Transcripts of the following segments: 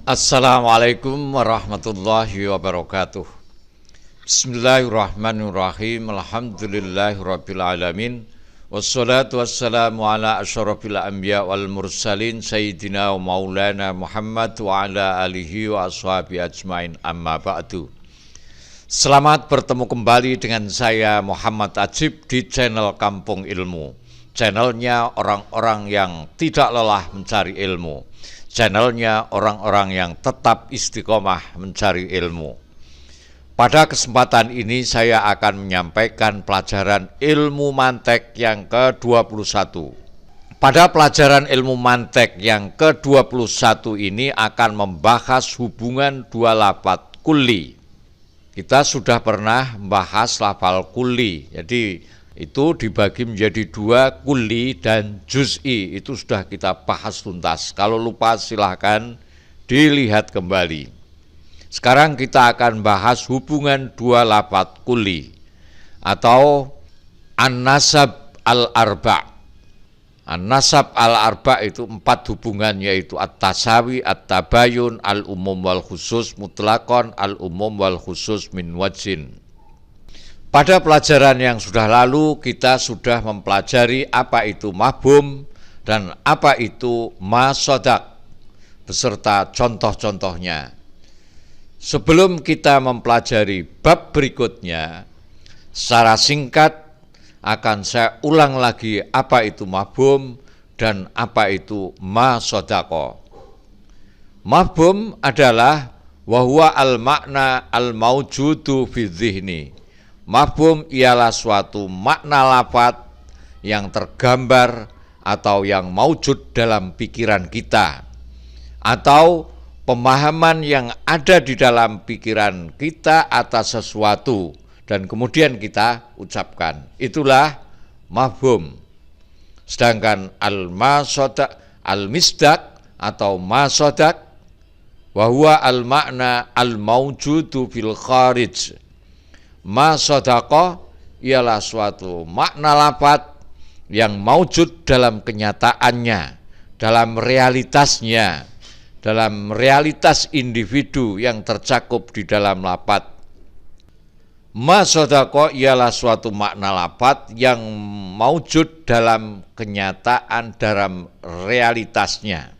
Assalamualaikum warahmatullahi wabarakatuh. Bismillahirrahmanirrahim. Alhamdulillahirabbil alamin. Wassalatu wassalamu ala asyrafil anbiya wal mursalin sayyidina wa maulana Muhammad wa ala alihi wa ashabi ajmain, amma ba'du. Selamat bertemu kembali dengan saya Muhammad Ajib di channel Kampung Ilmu. Channelnya orang-orang yang tidak lelah mencari ilmu. Channelnya orang-orang yang tetap istiqomah mencari ilmu. Pada kesempatan ini saya akan menyampaikan pelajaran ilmu mantek yang ke-21. Pada pelajaran ilmu mantek yang ke-21 ini akan membahas hubungan dua lafaz kulli. Kita sudah pernah membahas lafal kulli, jadi itu dibagi menjadi dua, kulli dan juz'i. Itu sudah kita bahas tuntas. Kalau lupa silahkan dilihat kembali. Sekarang kita akan bahas hubungan dua lafaz kulli atau an-nasab al-arba'. An-nasab al-arba' itu 4 hubungan, yaitu at-tasawi, at-tabayun, al-umum wal khusus mutlaqan, al-umum wal khusus min wajhin. Pada pelajaran yang sudah lalu kita sudah mempelajari apa itu mafhum dan apa itu masodak beserta contoh-contohnya. Sebelum kita mempelajari bab berikutnya, secara singkat akan saya ulang lagi apa itu mafhum dan apa itu masodako. Mafhum adalah wahwa al-makna al-maujudu fi dzihni. Mafhum ialah suatu makna lafaz yang tergambar atau yang maujud dalam pikiran kita, atau pemahaman yang ada di dalam pikiran kita atas sesuatu dan kemudian kita ucapkan. Itulah mafhum. Sedangkan al-masodak, al-misdak atau masodak wahwa al-makna al-maujudu fil kharij. Masodaqah ialah suatu makna lafaz yang maujud dalam kenyataannya, dalam realitasnya, dalam realitas individu yang tercakup di dalam lafaz. Masodaqah ialah suatu makna lafaz yang maujud dalam kenyataan, dalam realitasnya.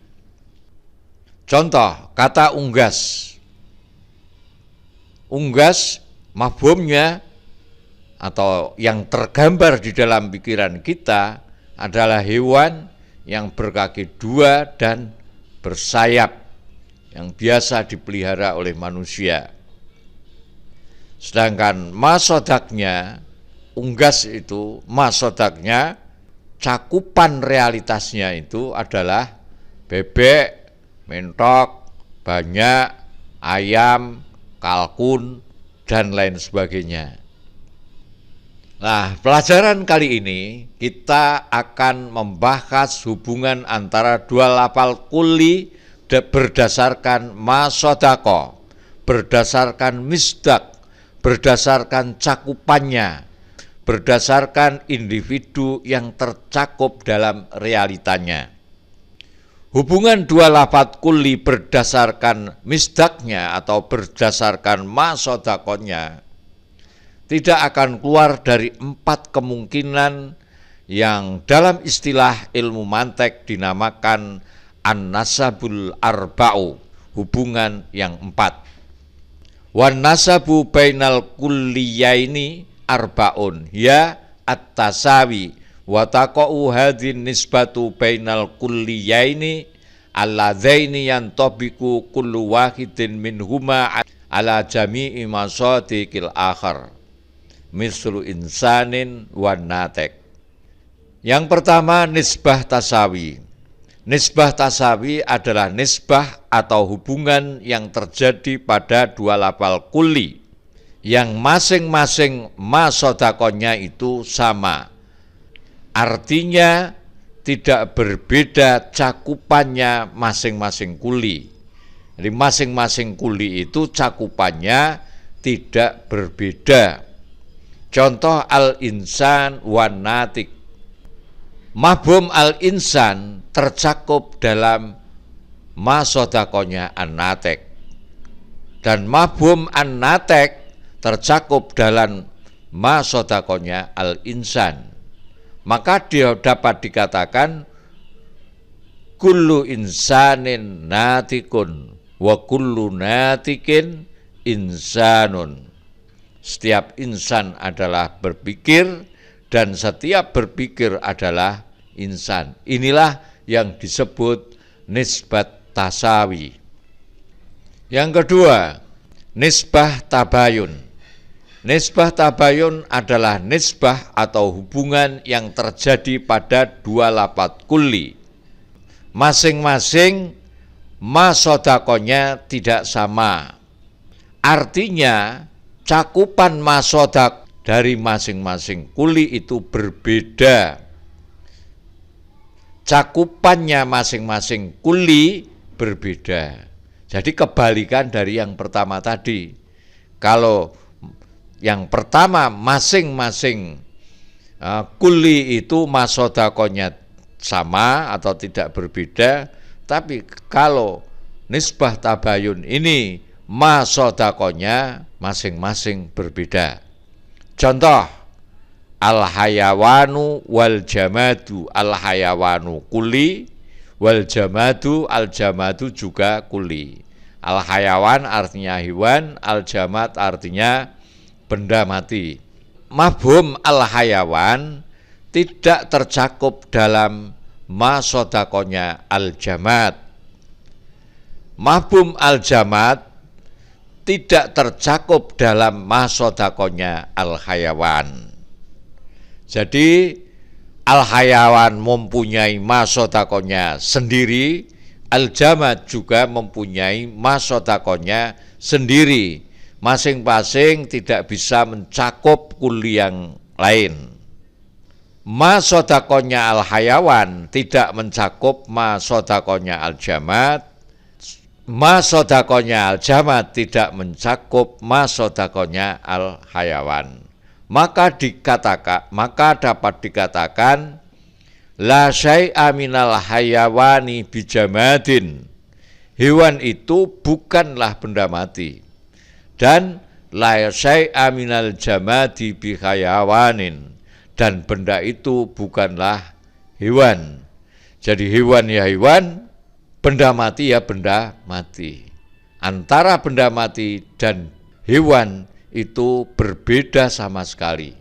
Contoh, kata unggas. Unggas mafhumnya atau yang tergambar di dalam pikiran kita adalah hewan yang berkaki 2 dan bersayap yang biasa dipelihara oleh manusia. Sedangkan masodaknya, unggas itu masodaknya, cakupan realitasnya itu adalah bebek, mentok, banyak, ayam, kalkun, dan lain sebagainya. Nah, pelajaran kali ini kita akan membahas hubungan antara dua lafal kulli berdasarkan masodako, berdasarkan misdak, berdasarkan cakupannya, berdasarkan individu yang tercakup dalam realitanya. Hubungan dua lafaz kulli berdasarkan misdaknya atau berdasarkan masodakonya tidak akan keluar dari 4 kemungkinan yang dalam istilah ilmu mantek dinamakan an-nasabul arba'u, hubungan yang 4. Wan nasabu bainal kulliyaini arba'un ya at-tasawi wa taqa'u hadhin nisbatu bainal kulliyaini alladzaini yantabiqu kullu wahidin minhuma ala jami'i masadiqil akhar mislu insanin wan natek. Yang pertama, nisbah tasawi. Nisbah tasawi adalah nisbah atau hubungan yang terjadi pada dua lafal kulli yang masing-masing masodakonya itu sama. Artinya tidak berbeda cakupannya masing-masing kulli. Jadi masing-masing kulli itu cakupannya tidak berbeda. Contoh al-insan wan natik. Mafhum al-insan tercakup dalam masodakonya an-natek. Dan mafhum an-natek tercakup dalam masodakonya al-insan. Maka dia dapat dikatakan kullu insanin natikun wa kullu natikin insanun. Setiap insan adalah berpikir dan setiap berpikir adalah insan. Inilah yang disebut nisbat tasawi. Yang kedua, nisbah tabayun. Nisbah tabayun adalah nisbah atau hubungan yang terjadi pada dua lafadz kulli. Masing-masing masodakonya tidak sama. Artinya cakupan masodak dari masing-masing kulli itu berbeda. Cakupannya masing-masing kulli berbeda. Jadi kebalikan dari yang pertama tadi. Kalau yang pertama masing-masing kulli itu masodakonya sama atau tidak berbeda, tapi kalau nisbah tabayun ini masodakonya masing-masing berbeda. Contoh, al-hayawanu wal jamadu, al-hayawanu kulli, wal jamadu, al-jamadu juga kulli. Al-hayawan artinya hewan, al-jamad artinya benda mati. Mafhum al-hayawan tidak tercakup dalam masodakonya al-jamad. Mafhum al-jamad tidak tercakup dalam masodakonya al-hayawan. Jadi al-hayawan mempunyai masodakonya sendiri, al-jamad juga mempunyai masodakonya sendiri. Masing-masing tidak bisa mencakup kulli yang lain. Masodakonya al-hayawan tidak mencakup masodakonya al-jamad. Masodakonya al-jamad tidak mencakup masodakonya al-hayawan. Maka dapat dikatakan la syai'a minal hayawani bijamadin. Hewan itu bukanlah benda mati. Dan la syai'a minal jamadi bihayawanin. Dan benda itu bukanlah hewan. Jadi hewan ya hewan, benda mati ya benda mati. Antara benda mati dan hewan itu berbeda sama sekali.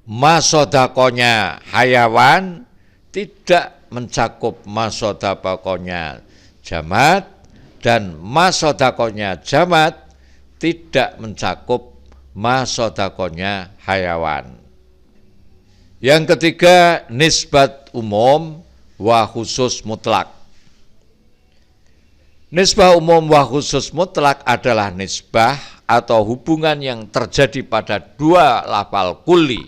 Masodakonya hayawan tidak mencakup masodakonya jamad, dan masodakonya jamad tidak mencakup masodakonya hayawan. Yang ketiga, nisbat umum wa khusus mutlak. Nisbah umum wa khusus mutlak adalah nisbah atau hubungan yang terjadi pada dua lafal kulli.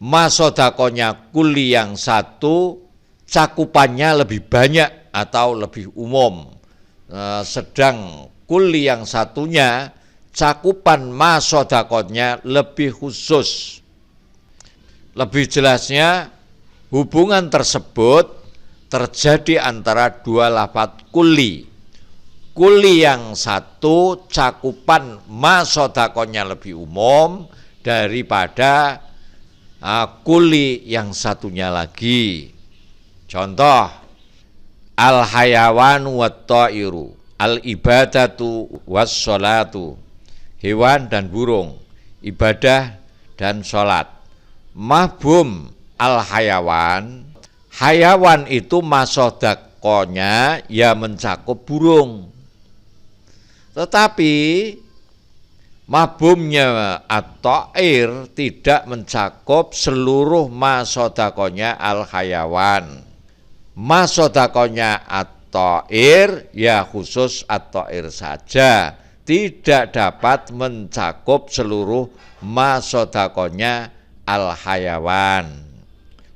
Masodakonya kulli yang satu cakupannya lebih banyak atau lebih umum, sedang kulli yang satunya cakupan masodakonya lebih khusus. Lebih jelasnya, hubungan tersebut terjadi antara dua lafadz kulli. Kulli yang satu cakupan masodakonya lebih umum daripada kulli yang satunya lagi. Contoh, al-hayawanu wat-ta'iru, al-ibadatu was-sholatu, hewan dan burung, ibadah dan sholat. Mafhum al-hayawan, hayawan itu masodakonya ya mencakup burung. Tetapi mafhumnya at-ta'ir tidak mencakup seluruh masodakonya al-hayawan. Masodakonya at-ta'ir ya khusus at-ta'ir saja, tidak dapat mencakup seluruh masodakonya al-hayawan.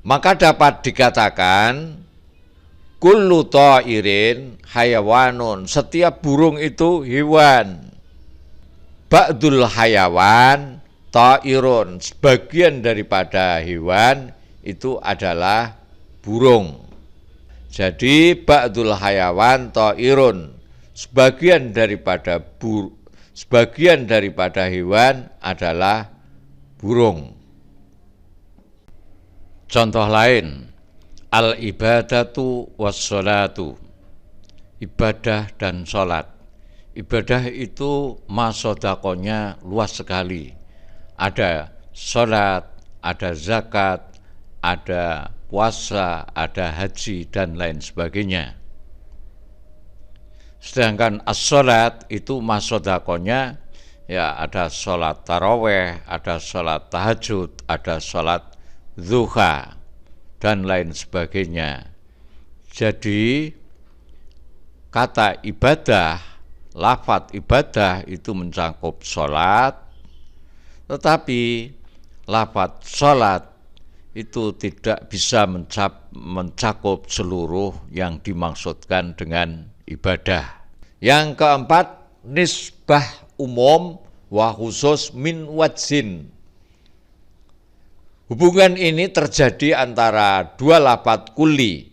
Maka dapat dikatakan kullu ta'irin hayawanun, setiap burung itu hewan. Ba'dul hayawan ta'irun, sebagian daripada hewan itu adalah burung. Jadi ba'dul hayawan ta'irun, sebagian daripada hewan adalah burung. Contoh lain, al-ibadatu was-sholatu, ibadah dan sholat. Ibadah itu masodakonya luas sekali. Ada sholat, ada zakat, ada puasa, ada haji, dan lain sebagainya. Sedangkan as-sholat itu masodakonya ya ada sholat taraweh, ada sholat tahajud, ada sholat zuha, dan lain sebagainya. Jadi kata ibadah, lafadz ibadah itu mencakup sholat, tetapi lafadz sholat itu tidak bisa mencakup seluruh yang dimaksudkan dengan ibadah. Yang keempat, nisbah umum wa khusus min wajhin. Hubungan ini terjadi antara dua lafadz kulli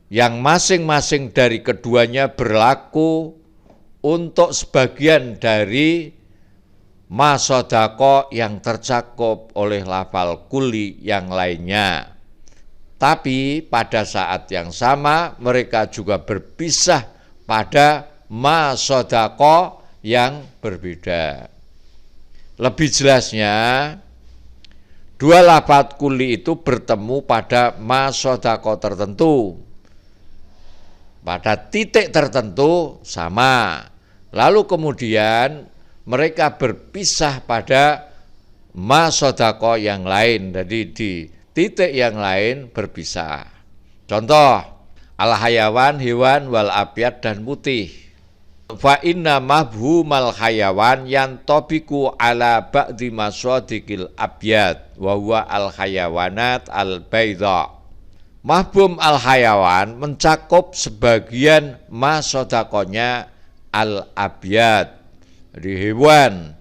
yang masing-masing dari keduanya berlaku untuk sebagian dari masodako yang tercakup oleh lafal kulli yang lainnya. Tapi pada saat yang sama mereka juga berpisah pada masodako yang berbeda. Lebih jelasnya, dua lafadz kulli itu bertemu pada masodako tertentu, pada titik tertentu sama. Lalu kemudian mereka berpisah pada masodako yang lain, jadi di titik yang lain berpisah. Contoh, al-hayawan, hewan, wal abyad, dan putih. Fa inna mafhumal hayawan yantabiqu ala ba'di masodikil abyad wa huwa al-hayawanat al-baydha. Mafhum al-hayawan mencakup sebagian masodakonya al-abyad, jadi hewan.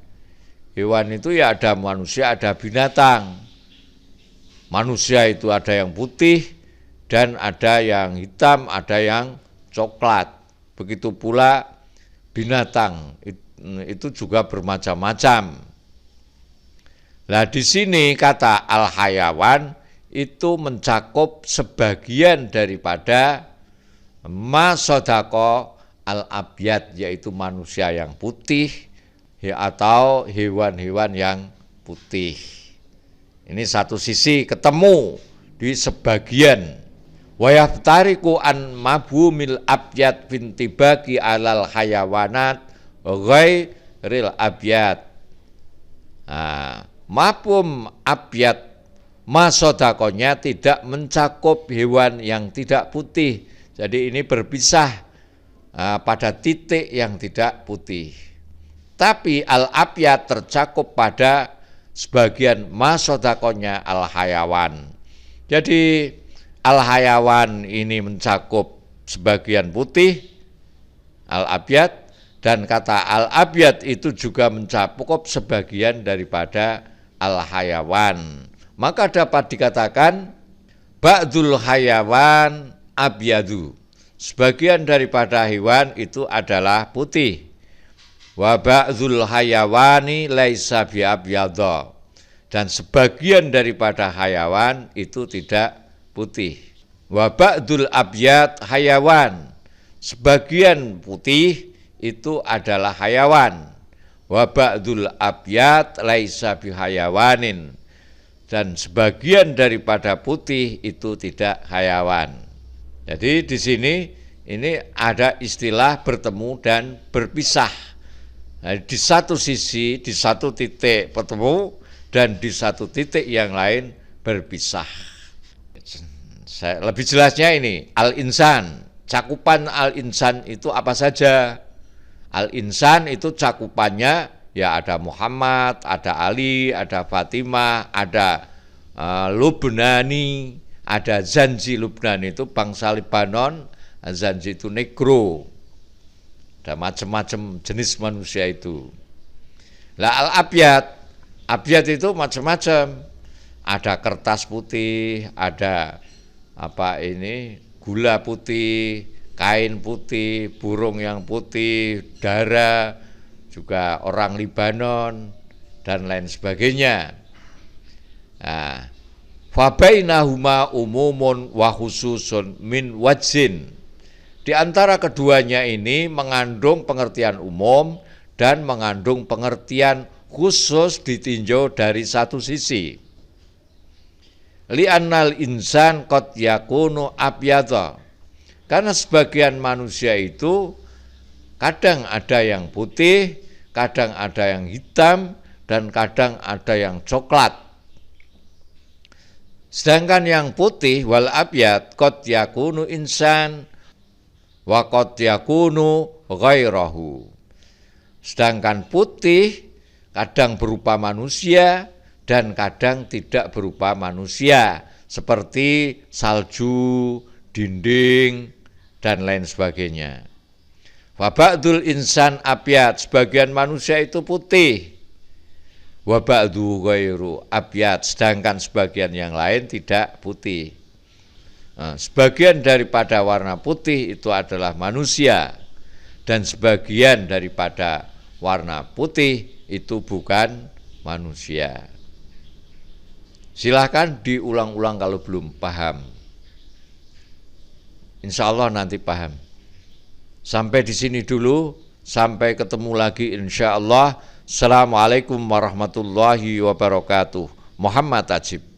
Hewan itu ya ada manusia, ada binatang. Manusia itu ada yang putih dan ada yang hitam, ada yang coklat. Begitu pula binatang itu juga bermacam-macam. Nah, di sini kata al-hayawan itu mencakup sebagian daripada masodako al-abyad, yaitu manusia yang putih atau hewan-hewan yang putih. Ini satu sisi ketemu di sebagian. Wa yaftariqu an mafhumil abyad fintibaqi alal hayawanat ghairil abyad. Mafhum abyad masodakonya tidak mencakup hewan yang tidak putih. Jadi ini berpisah pada titik yang tidak putih. Tapi al-abyad tercakup pada sebagian masodakonya al-hayawan. Jadi al-hayawan ini mencakup sebagian putih, al-abyad, dan kata al-abyad itu juga mencakup sebagian daripada al-hayawan. Maka dapat dikatakan ba'dul hayawan abyadu, sebagian daripada hewan itu adalah putih. Wa ba'dul hayawani laisa bi'abyadha, dan sebagian daripada hayawan itu tidak putih. Wa ba'dul abyad hayawan, sebagian putih itu adalah hayawan. Wa ba'dul abyad laisa bihayawanin, dan sebagian daripada putih itu tidak hayawan. Jadi di sini ini ada istilah bertemu dan berpisah. Nah, di satu sisi, di satu titik bertemu, dan di satu titik yang lain berpisah. Lebih jelasnya ini, al-insan, cakupan al-insan itu apa saja? Al-insan itu cakupannya ya ada Muhammad, ada Ali, ada Fatimah, ada Lubnani, ada Zanji. Lubnani itu bangsa Lebanon, Zanji itu negro. Ada macam-macam jenis manusia itu. Lah al-abyad, abyad itu macam-macam. Ada kertas putih, ada gula putih, kain putih, burung yang putih, darah, juga orang Libanon, dan lain sebagainya. Nah, fabainahuma umumun wa khususun min wajhin. Di antara keduanya ini mengandung pengertian umum dan mengandung pengertian khusus ditinjau dari satu sisi. Li'annal insan qad yakunu abyadha. Karena sebagian manusia itu kadang ada yang putih, kadang ada yang hitam, dan kadang ada yang coklat. Sedangkan yang putih wal abyad qad yakunu insan wa qad yakunu ghairahu. Sedangkan putih kadang berupa manusia dan kadang tidak berupa manusia, seperti salju, dinding, dan lain sebagainya. Wa ba'dul insan abyad, sebagian manusia itu putih. Wa ba'du ghairu abyad, sedangkan sebagian yang lain tidak putih. Nah, sebagian daripada warna putih itu adalah manusia, dan sebagian daripada warna putih itu bukan manusia. Silahkan diulang-ulang kalau belum paham. Insya Allah nanti paham. Sampai di sini dulu, sampai ketemu lagi insya Allah. Assalamualaikum warahmatullahi wabarakatuh. Muhammad Ajib.